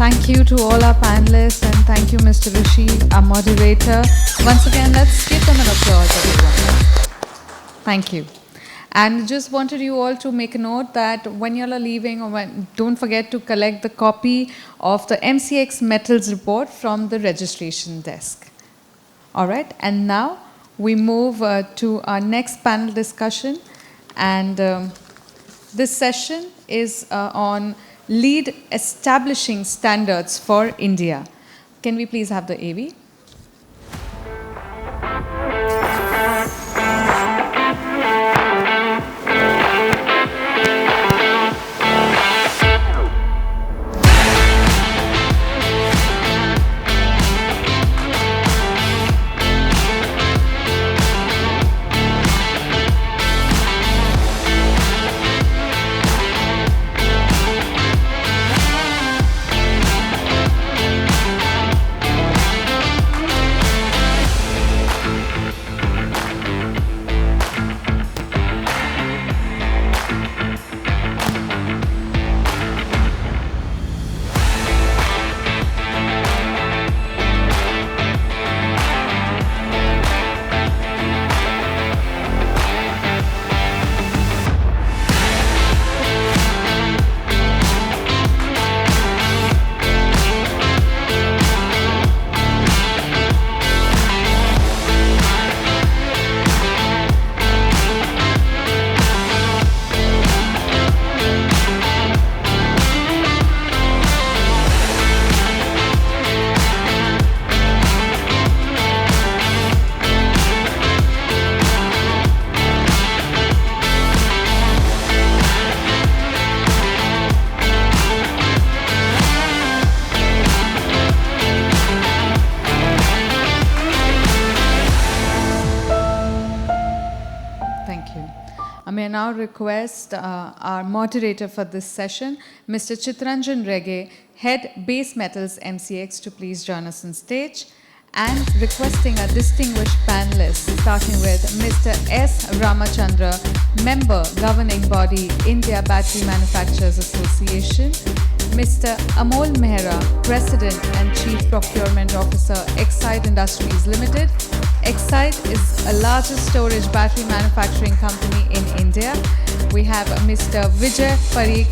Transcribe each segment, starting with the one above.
Thank you to all our panelists and thank you, Mr. Rishi, our moderator. Once again, let's give them an applause, everyone. Thank you. And just wanted you all to make a note that when you all are leaving, or don't forget to collect the copy of the MCX Metals report from the registration desk. All right, and now we move to our next panel discussion. And this session is on lead establishing standards for India. Can we please have the AV? May I now request our moderator for this session, Mr. Chitranjan Rege, Head Base Metals MCX, to please join us on stage, and requesting our distinguished panelists, starting with Mr. S. Ramachandra, Member, Governing Body, India Battery Manufacturers Association, Mr. Amol Mehra, President and Chief Procurement Officer, Exide Industries Limited. Exide is the largest storage battery manufacturing company in India. We have Mr. Vijay Parikh,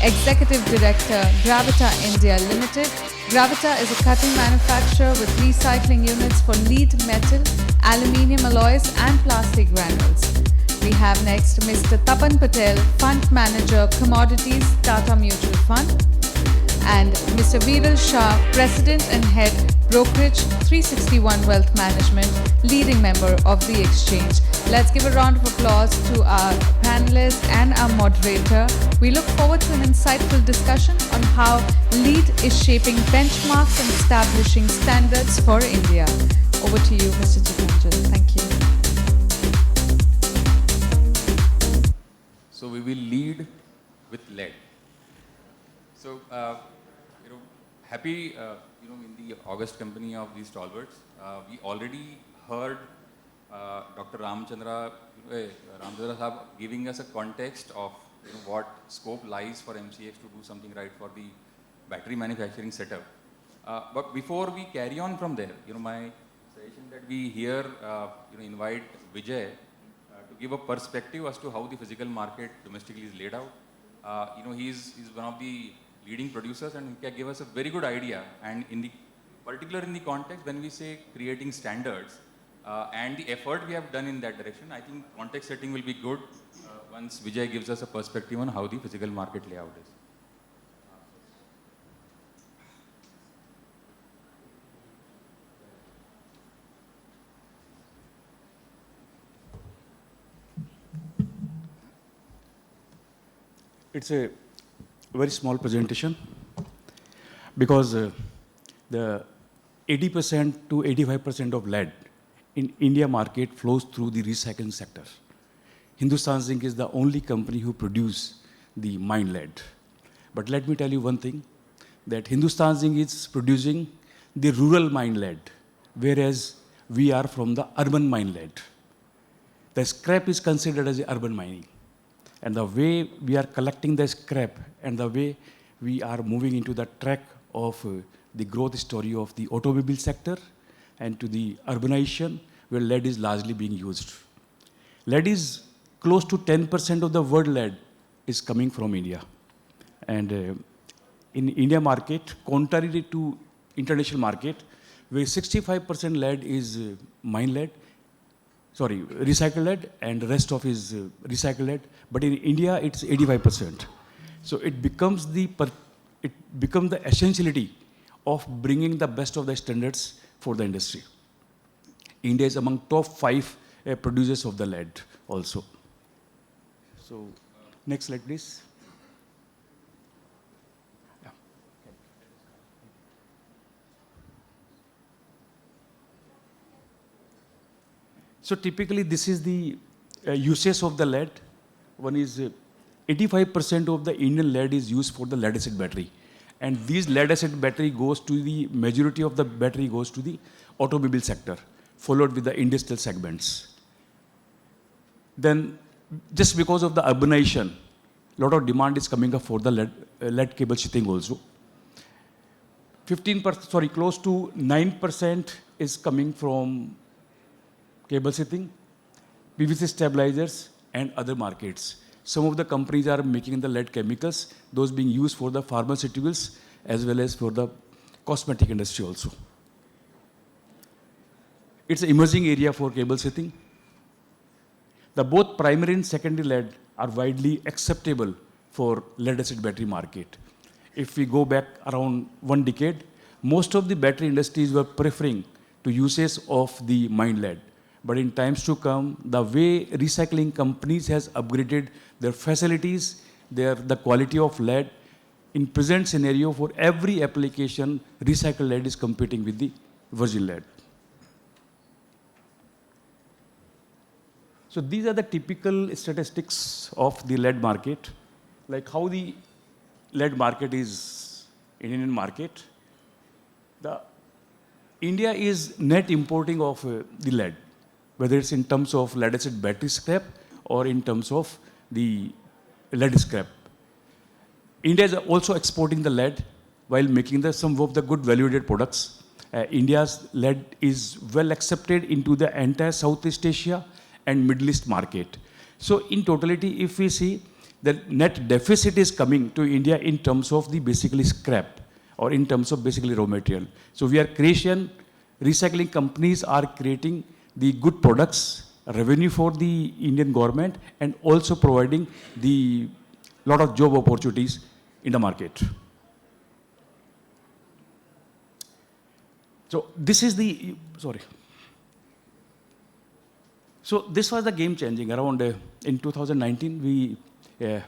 Executive Director, Gravita India Limited. Gravita is a cutting manufacturer with recycling units for lead metal, aluminium alloys and plastic granules. We have next Mr. Tapan Patel, Fund Manager, Commodities, Tata Mutual Fund. And Mr. Viral Shah, President and Head, Brokerage 361 Wealth Management, leading member of the exchange. Let's give a round of applause to our panelists and our moderator. We look forward to an insightful discussion on how LEAD is shaping benchmarks and establishing standards for India. Over to you, Mr. Chitranjan. Thank you. So we will lead with lead. So, happy, in the August company of these stalwarts. We already heard Dr. Ramachandra Sahab giving us a context of what scope lies for MCX to do something right for the battery manufacturing setup. But before we carry on from there, my suggestion that we here, invite Vijay to give a perspective as to how the physical market domestically is laid out. He's one of the leading producers and he can give us a very good idea, and particular in the context when we say creating standards and the effort we have done in that direction, I think context setting will be good once Vijay gives us a perspective on how the physical market layout is. It's a very small presentation because the 80% to 85% of lead in India market flows through the recycling sector. Hindustan Zinc is the only company who produce the mine lead. But let me tell you one thing, that Hindustan Zinc is producing the rural mine lead, whereas we are from the urban mine lead. The scrap is considered as urban mining. And the way we are collecting the scrap and the way we are moving into the track of the growth story of the automobile sector and to the urbanization where lead is largely being used. Lead is close to 10% of the world lead is coming from India. And in India market, contrary to international market, where 65% lead is recycled lead, and the rest of is recycled lead. But in India, it's 85%. So it becomes the essentiality of bringing the best of the standards for the industry. India is among top 5 producers of the lead also. So next slide, please. Yeah. So typically, this is the usage of the lead. One is 85% of the Indian lead is used for the lead acid battery. And these lead acid battery goes to the majority of the battery goes to the automobile sector, followed with the industrial segments. Then just because of the urbanization, a lot of demand is coming up for the lead cable sheathing also. 15%, close to 9% is coming from cable sheathing, PVC stabilizers, and other markets. Some of the companies are making the lead chemicals, those being used for the pharmaceuticals as well as for the cosmetic industry also. It's an emerging area for cable sheathing. The both primary and secondary lead are widely acceptable for lead acid battery market. If we go back around 1 decade, most of the battery industries were preferring to uses of the mined lead. But in times to come, the way recycling companies has upgraded their facilities, the quality of lead, in present scenario for every application, recycled lead is competing with the virgin lead. So these are the typical statistics of the lead market, like how the lead market is in Indian market. India is net importing of the lead, whether it's in terms of lead acid battery scrap or in terms of the lead scrap. India is also exporting the lead while making some of the good value-added products. India's lead is well accepted into the entire Southeast Asia and Middle East market. So in totality, if we see, the net deficit is coming to India in terms of the basically scrap or in terms of basically raw material. So recycling companies are creating the good products, revenue for the Indian government, and also providing the lot of job opportunities in the market. So this is the, So this was the game changing. Around in 2019, we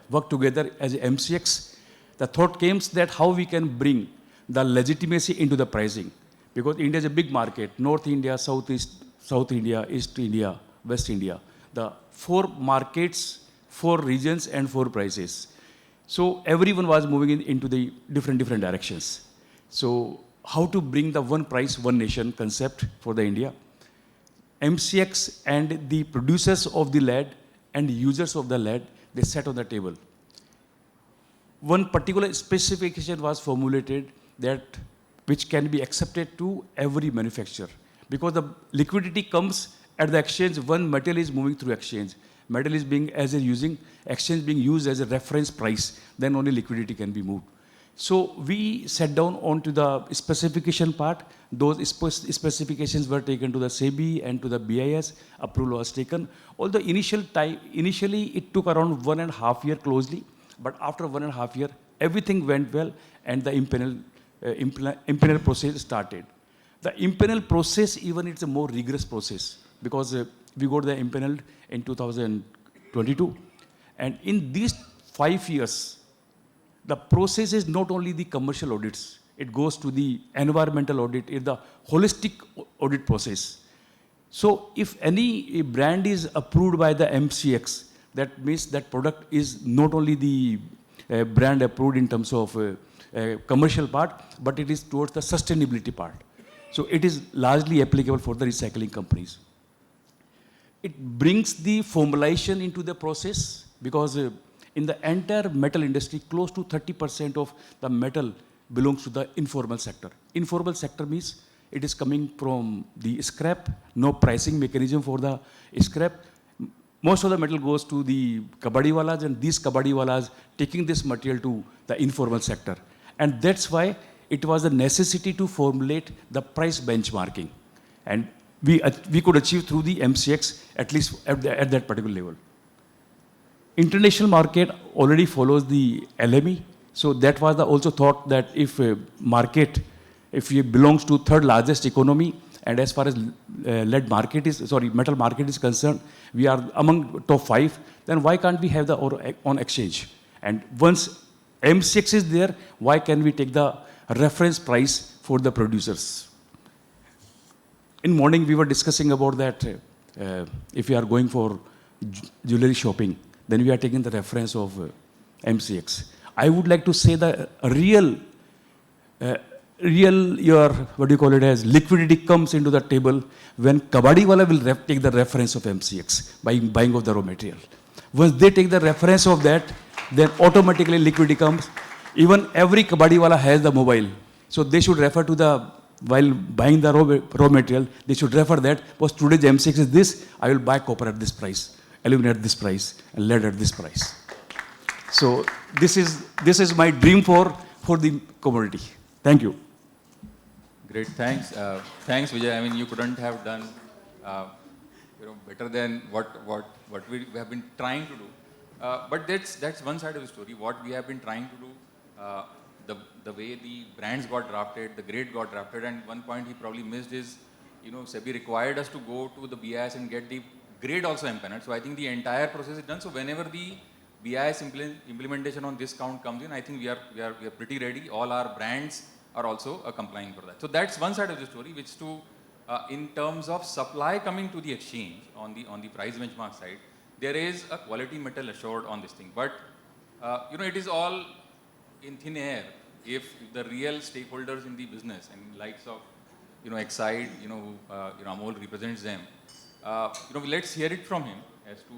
worked together as a MCX. The thought came that how we can bring the legitimacy into the pricing. Because India is a big market, North India, South India, East India, West India. The 4 markets, 4 regions, and 4 prices. So everyone was moving into the different directions. So how to bring the one price, one nation concept for the India? MCX and the producers of the lead and users of the lead, they sat on the table. One particular specification was formulated which can be accepted to every manufacturer. Because the liquidity comes at the exchange, one metal is moving through exchange. Metal is exchange being used as a reference price, then only liquidity can be moved. So we sat down onto the specification part. Those specifications were taken to the SEBI and to the BIS. Approval was taken. Although initially it took around 1.5 years closely, but after 1.5 years, everything went well and the impanel process started. The impanel process, even it's a more rigorous process because we got the impaneled in 2022. And in these 5 years, the process is not only the commercial audits, it goes to the environmental audit, it's the holistic audit process. So if any brand is approved by the MCX, that means that product is not only the brand approved in terms of commercial part, but it is towards the sustainability part. So it is largely applicable for the recycling companies. It brings the formalization into the process because in the entire metal industry, close to 30% of the metal belongs to the informal sector. Informal sector means it is coming from the scrap, no pricing mechanism for the scrap. Most of the metal goes to the kabadiwalas, and these kabadiwalas taking this material to the informal sector. And that's why it was a necessity to formulate the price benchmarking. And we could achieve through the MCX, at least at that particular level. International market already follows the LME. So that was the also thought that if a market, if it belongs to third largest economy, and as far as metal market is concerned, we are among top 5, then why can't we have the on exchange? And once MCX is there, why can we take the reference price for the producers? In morning, we were discussing about that if we are going for jewelry shopping, then we are taking the reference of MCX. I would like to say the real your, what do you call it as, liquidity comes into the table when Kabadiwala will take the reference of MCX by buying of the raw material. Once they take the reference of that, then automatically liquidity comes. Even every Kabadiwala has the mobile. So they should refer to the, while buying the raw material, they should refer that, because today's MCX is this, I will buy copper at this price, aluminum at this price, and lead at this price. So this is my dream for the commodity. Thank you. Great, thanks. Thanks, Vijay. I mean, you couldn't have done better than what we have been trying to do. But that's one side of the story. What we have been trying to do, the way the brands got drafted, the grade got drafted, and one point he probably missed is, SEBI required us to go to the BIS and get the grade also empaneled. So I think the entire process is done. So whenever the BIS implementation on this count comes in, I think we are pretty ready. All our brands are also complying for that. So that's one side of the story, which to in terms of supply coming to the exchange on the price benchmark side, there is a quality metal assured on this thing. But it is all in thin air if the real stakeholders in the business and likes of Exide, Amol represents them. Let's hear it from him as to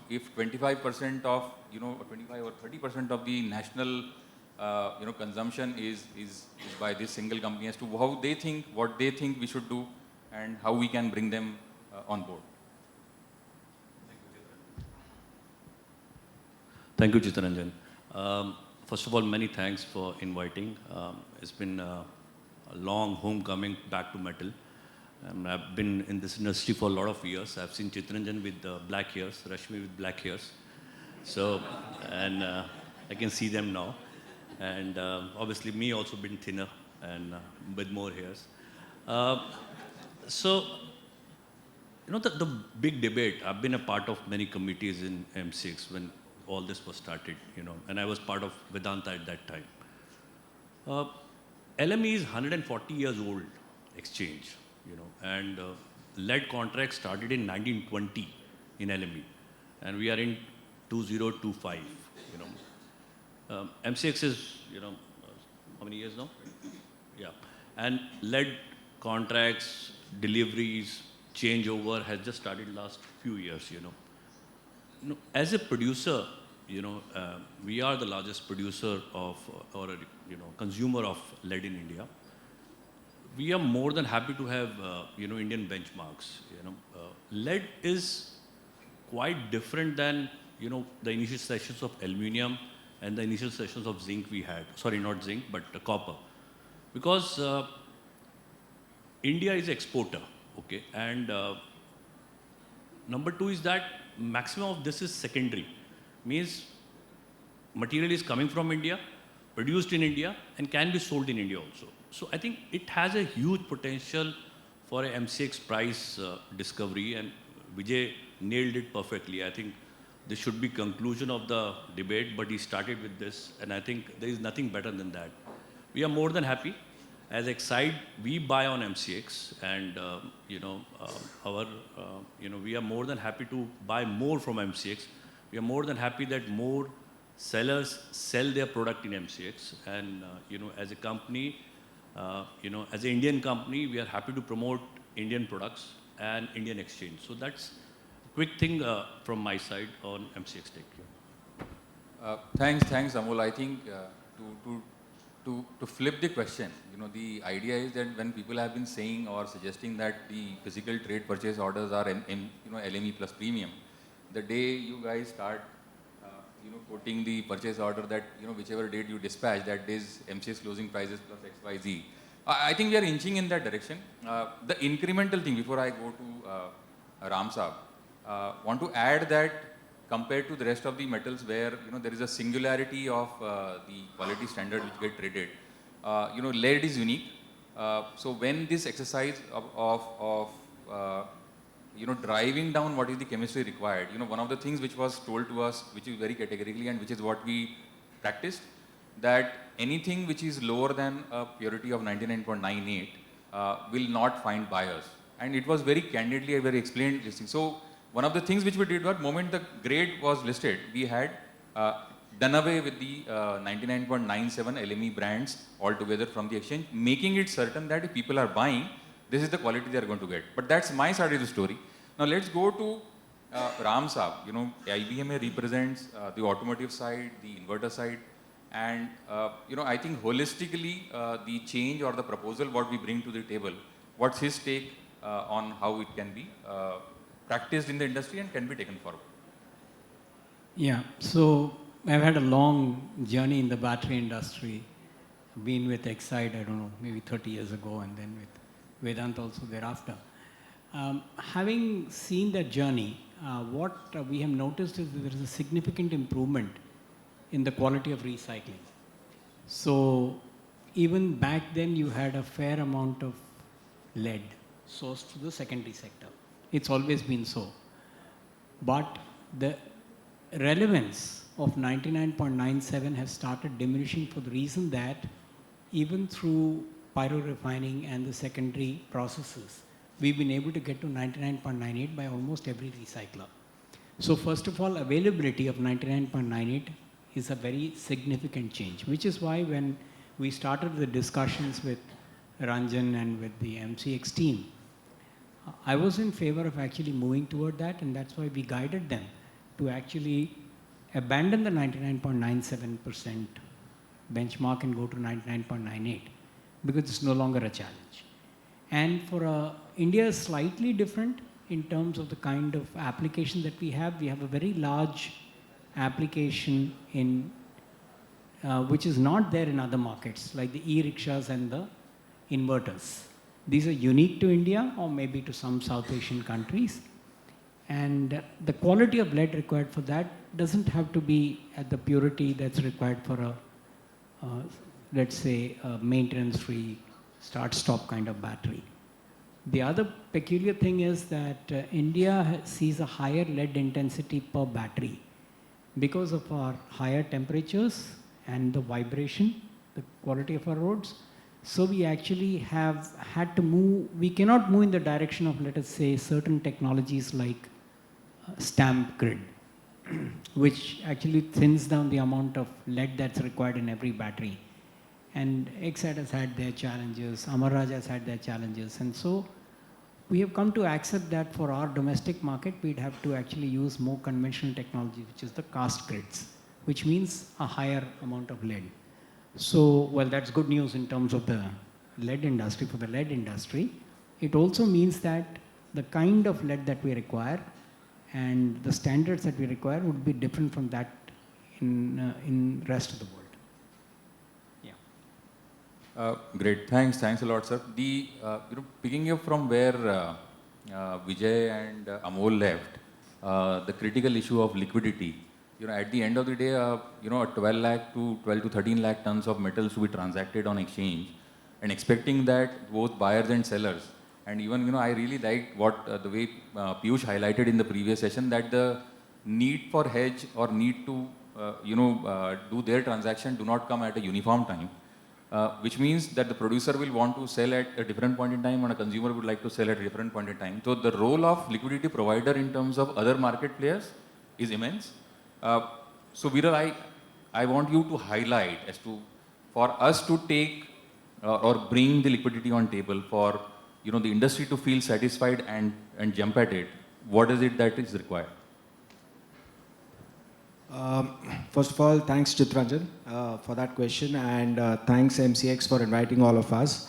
if 25% of 25 or 30% of the national consumption is by this single company, as to how they think, what they think we should do, and how we can bring them on board. Thank you, Chitranjan. First of all, many thanks for inviting. It's been a long homecoming back to metal. I've been in this industry for a lot of years. I've seen Chitranjan with black hairs, Rashmi with black hairs. So, and I can see them now. And obviously me also been thinner and with more hairs. So, the big debate, I've been a part of many committees in M6 when all this was started, and I was part of Vedanta at that time. LME is 140 years old exchange, and lead contract started in 1920 in LME, and we are in 2025, MCX is, how many years now? Yeah. And lead contracts, deliveries, changeover has just started last few years, As a producer, we are the largest producer of, or consumer of lead in India. We are more than happy to have, Indian benchmarks, Lead is quite different than, the initial sessions of aluminium and the initial sessions of zinc we had. Sorry, not zinc, but copper. Because India is exporter, okay? And number two is that maximum of this is secondary. Means material is coming from India, produced in India, and can be sold in India also. So I think it has a huge potential for a MCX price discovery, and Vijay nailed it perfectly. I think this should be conclusion of the debate, but he started with this, and I think there is nothing better than that. We are more than happy. As Exide, we buy on MCX, and we are more than happy to buy more from MCX. We are more than happy that more sellers sell their product in MCX, and as a company, as an Indian company, we are happy to promote Indian products and Indian exchange. So that's quick thing from my side on MCX Tech. Thanks, Amol. I think to to flip the question, the idea is that when people have been saying or suggesting that the physical trade purchase orders are LME plus premium, the day you guys start, quoting the purchase order that, whichever date you dispatch, that day's MCS closing prices plus XYZ. I think we are inching in that direction. The incremental thing, before I go to Ram Saab, want to add that compared to the rest of the metals where, there is a singularity of the quality standard which get traded, lead is unique. So when this exercise of driving down what is the chemistry required, one of the things which was told to us, which is very categorically and which is what we practiced, that anything which is lower than a purity of 99.98 will not find buyers. And it was very candidly, very explained this thing. So one of the things which we did was, moment the grade was listed, we had done away with the 99.97 LME brands altogether from the exchange, making it certain that if people are buying, this is the quality they are going to get. But that's my side of the story. Now let's go to Ram Saab. IBMA represents the automotive side, the inverter side, and I think holistically the change or the proposal what we bring to the table, what's his take on how it can be practiced in the industry and can be taken forward? Yeah, so I've had a long journey in the battery industry, been with Excite, I don't know, maybe 30 years ago, and then with Vedanta also thereafter. Having seen that journey, what we have noticed is that there is a significant improvement in the quality of recycling. So even back then you had a fair amount of lead sourced to the secondary sector. It's always been so. But the relevance of 99.97 has started diminishing for the reason that even through pyrorefining and the secondary processes, we've been able to get to 99.98 by almost every recycler. So first of all, availability of 99.98 is a very significant change, which is why when we started the discussions with Ranjan and with the MCX team, I was in favor of actually moving toward that, and that's why we guided them to actually abandon the 99.97% benchmark and go to 99.98, because it's no longer a challenge. And for India is slightly different in terms of the kind of application that we have. We have a very large application in which is not there in other markets, like the e-rickshaws and the inverters. These are unique to India or maybe to some South Asian countries. And the quality of lead required for that doesn't have to be at the purity that's required for a, let's say, a maintenance-free start-stop kind of battery. The other peculiar thing is that India sees a higher lead intensity per battery because of our higher temperatures and the vibration, the quality of our roads. So we actually have had to move, we cannot move in the direction of, let us say, certain technologies like stamp grid, which actually thins down the amount of lead that's required in every battery. And Excite has had their challenges, Amaraj has had their challenges, and so we have come to accept that for our domestic market, we'd have to actually use more conventional technology, which is the cast grids, which means a higher amount of lead. So, well, that's good news in terms of the lead industry, for the lead industry. It also means that the kind of lead that we require and the standards that we require would be different from that in rest of the world. Yeah. Great, thanks a lot, sir. The picking up from where Vijay and Amol left, the critical issue of liquidity. At the end of the day, 12 to 13 lakh tons of metals to be transacted on exchange, and expecting that both buyers and sellers, and even I really liked what the way Piyush highlighted in the previous session, that the need for hedge or need to do their transaction do not come at a uniform time, which means that the producer will want to sell at a different point in time and a consumer would like to sell at a different point in time. So the role of liquidity provider in terms of other market players is immense. So Viral, I want you to highlight as to, for us to take or bring the liquidity on table for the industry to feel satisfied and jump at it, what is it that is required? First of all, thanks Chitranjan for that question, and thanks MCX for inviting all of us.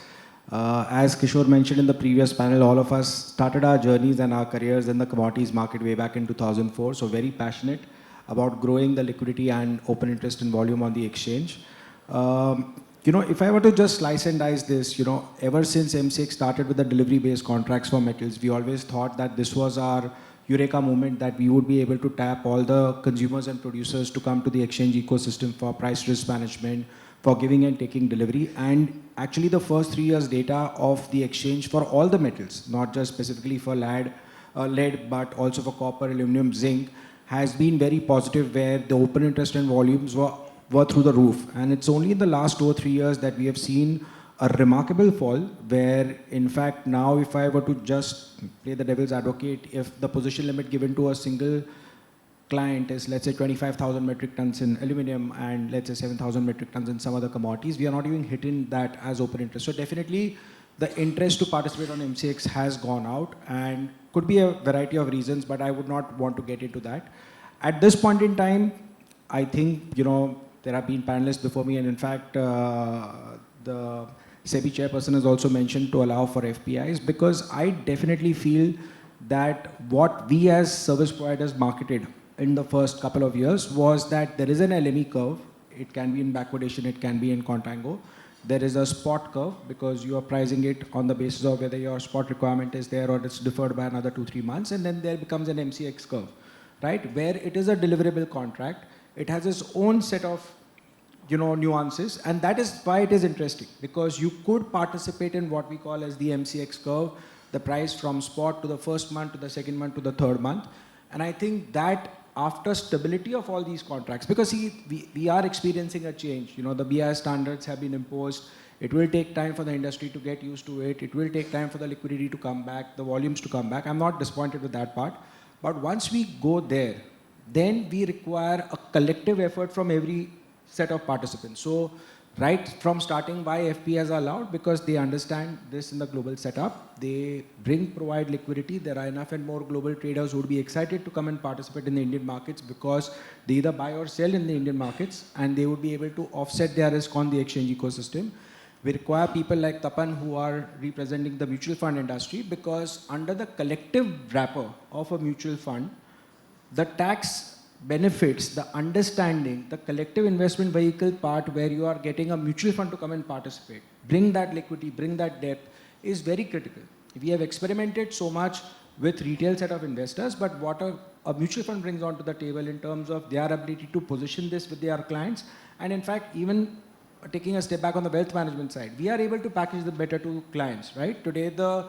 As Kishore mentioned in the previous panel, all of us started our journeys and our careers in the commodities market way back in 2004, so very passionate about growing the liquidity and open interest and volume on the exchange. If I were to just slice and dice this, ever since MCX started with the delivery-based contracts for metals, we always thought that this was our eureka moment, that we would be able to tap all the consumers and producers to come to the exchange ecosystem for price risk management, for giving and taking delivery. And actually the first 3 years data of the exchange for all the metals, not just specifically for lead, but also for copper, aluminum, zinc, has been very positive, where the open interest and volumes were through the roof. And it's only in the last 2 or 3 years that we have seen a remarkable fall, where in fact now, if I were to just play the devil's advocate, if the position limit given to a single client is, let's say, 25,000 metric tons in aluminium and let's say 7,000 metric tons in some other commodities, we are not even hitting that as open interest. So definitely the interest to participate on MCX has gone out, and could be a variety of reasons, but I would not want to get into that. At this point in time, I think, there have been panelists before me, and in fact, the SEBI chairperson has also mentioned to allow for FPIs, because I definitely feel that what we as service providers marketed in the first couple of years was that there is an LME curve. It can be in backwardation, it can be in contango. There is a spot curve, because you are pricing it on the basis of whether your spot requirement is there or it's deferred by another 2-3 months. And then there becomes an MCX curve, right? Where it is a deliverable contract. It has its own set of nuances, and that is why it is interesting, because you could participate in what we call as the MCX curve, the price from spot to the first month, to the second month, to the third month. And I think that after stability of all these contracts, because we are experiencing a change, the BIS standards have been imposed. It will take time for the industry to get used to it. It will take time for the liquidity to come back, the volumes to come back. I'm not disappointed with that part. But once we go there, then we require a collective effort from every set of participants. So right from starting, why FPIs are allowed, because they understand this in the global setup. They provide liquidity. There are enough and more global traders who would be excited to come and participate in the Indian markets, because they either buy or sell in the Indian markets, and they would be able to offset their risk on the exchange ecosystem. We require people like Tapan who are representing the mutual fund industry, because under the collective wrapper of a mutual fund, the tax benefits, the understanding, the collective investment vehicle part, where you are getting a mutual fund to come and participate, bring that liquidity, bring that depth, is very critical. We have experimented so much with retail set of investors, but what a mutual fund brings onto the table in terms of their ability to position this with their clients, and in fact, even taking a step back on the wealth management side, we are able to package them better to clients, right? Today, the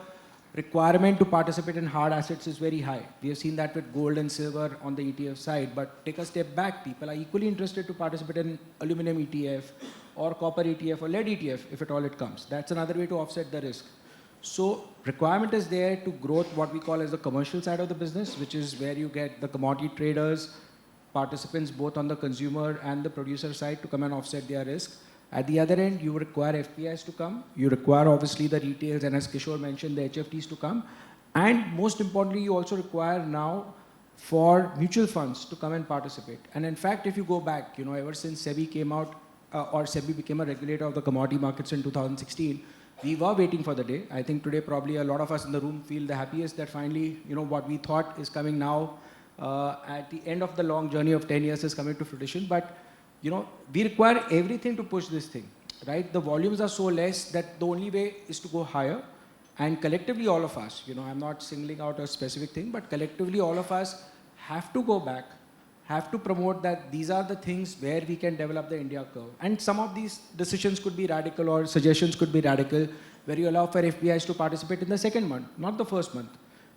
requirement to participate in hard assets is very high. We have seen that with gold and silver on the ETF side, but take a step back, people are equally interested to participate in aluminum ETF or copper ETF or lead ETF, if at all it comes. That's another way to offset the risk. So requirement is there to grow what we call as the commercial side of the business, which is where you get the commodity traders, participants both on the consumer and the producer side to come and offset their risk. At the other end, you require FPIs to come. You require obviously the retails, and as Kishore mentioned, the HFTs to come. And most importantly, you also require now for mutual funds to come and participate. And in fact, if you go back, ever since SEBI came out, or SEBI became a regulator of the commodity markets in 2016, we were waiting for the day. I think today probably a lot of us in the room feel the happiest that finally, what we thought is coming now at the end of the long journey of 10 years is coming to fruition. But we require everything to push this thing, right? The volumes are so less that the only way is to go higher. And collectively, all of us, I'm not singling out a specific thing, but collectively, all of us have to go back, have to promote that these are the things where we can develop the India curve. And some of these decisions could be radical, or suggestions could be radical, where you allow for FPIs to participate in the second month, not the first month.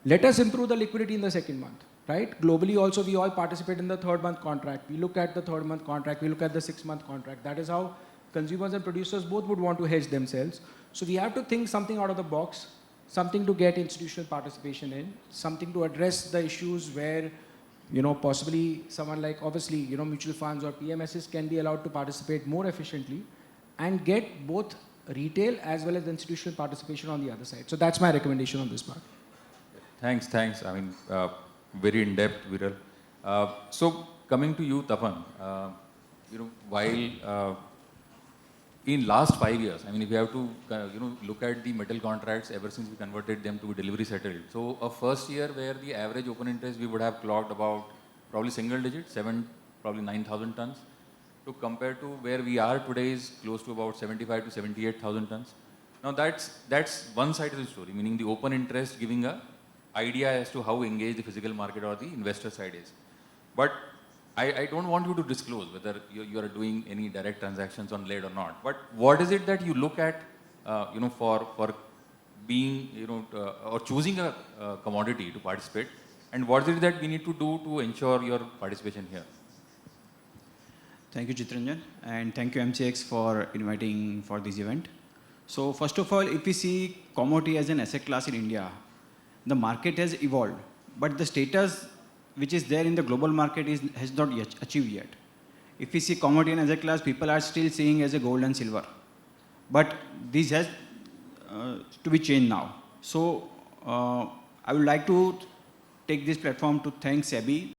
Let us improve the liquidity in the second month. Right? Globally also, we all participate in the third month contract. We look at the third month contract, we look at the 6 month contract. That is how consumers and producers both would want to hedge themselves. So we have to think something out of the box, something to get institutional participation in, something to address the issues where, possibly someone like, obviously, mutual funds or PMSs can be allowed to participate more efficiently and get both retail as well as institutional participation on the other side. So that's my recommendation on this part. Thanks. I mean, very in-depth, Viral. So coming to you, Tapan, while in last 5 years, I mean, if you have to, look at the metal contracts ever since we converted them to delivery settled. So a first year where the average open interest we would have clocked about probably single digit, probably 9,000 tons, to compare to where we are today is close to about 75 to 78,000 tons. Now that's one side of the story, meaning the open interest giving a idea as to how engaged the physical market or the investor side is. But I don't want you to disclose whether you are doing any direct transactions on lead or not. But what is it that you look at, for being, or choosing a commodity to participate, and what is it that we need to do to ensure your participation here? Thank you, Chitranjan, and thank you, MCX, for inviting for this event. So first of all, if we see commodity as an asset class in India, the market has evolved, but the status which is there in the global market has not yet achieved yet. If we see commodity as a class, people are still seeing as a gold and silver. But this has to be changed now. So I would like to take this platform to thank SEBI